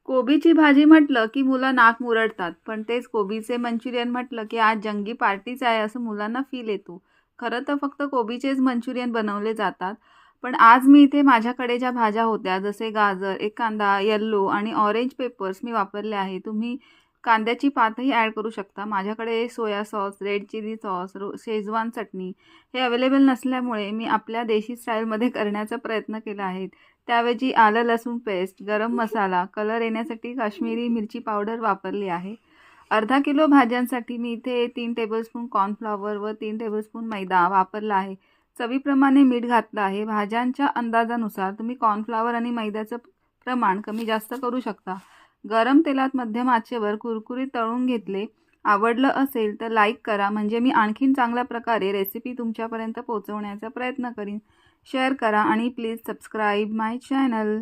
कोबीची भाजी म्हटलं की मुलं नाक मुरडतात, पण तेच कोबीचे मंचुरियन म्हटलं की आज जंगी पार्टीच आहे असं मुलांना फील येतो. खरं तर फक्त कोबीचेच मंचुरियन बनवले जातात. पण आज मी इथे माझ्याकडे ज्या भाज्या होत्या जसे गाजर, एक कांदा, येल्लो आणि ऑरेंज पेपर्स मी वापरले आहे. तुम्ही कांद्याची पातही ॲड करू शकता. माझ्याकडे soya sauce, red chilli sauce, Schezwan चटणी हे अवेलेबल नसल्यामुळे मी आपल्या देशी स्टाईलमध्ये करण्याचा प्रयत्न केला आहे. त्याऐवजी आलं लसूण पेस्ट, गरम मसाला, कलर येण्यासाठी काश्मीरी मिरची पावडर वापरली आहे. अर्धा किलो भाज्यांसाठी मी इथे 3 टेबलस्पून कॉर्नफ्लॉवर व 3 टेबलस्पून मैदा वापरला आहे. चवीप्रमाणे मीठ घातलं आहे. भाज्यांच्या अंदाजानुसार तुम्ही कॉर्नफ्लॉवर आणि मैद्याचं प्रमाण कमी जास्त करू शकता. गरम तेलात मध्यम आचेवर कुरकुरीत तळून घेतले. आवडलं असेल तर लाईक करा, म्हणजे मी आणखीन चांगल्या प्रकारे रेसिपी तुमच्यापर्यंत पोहोचवण्याचा प्रयत्न करीन. शेअर करा आणि प्लीज सबस्क्राईब माय चॅनल.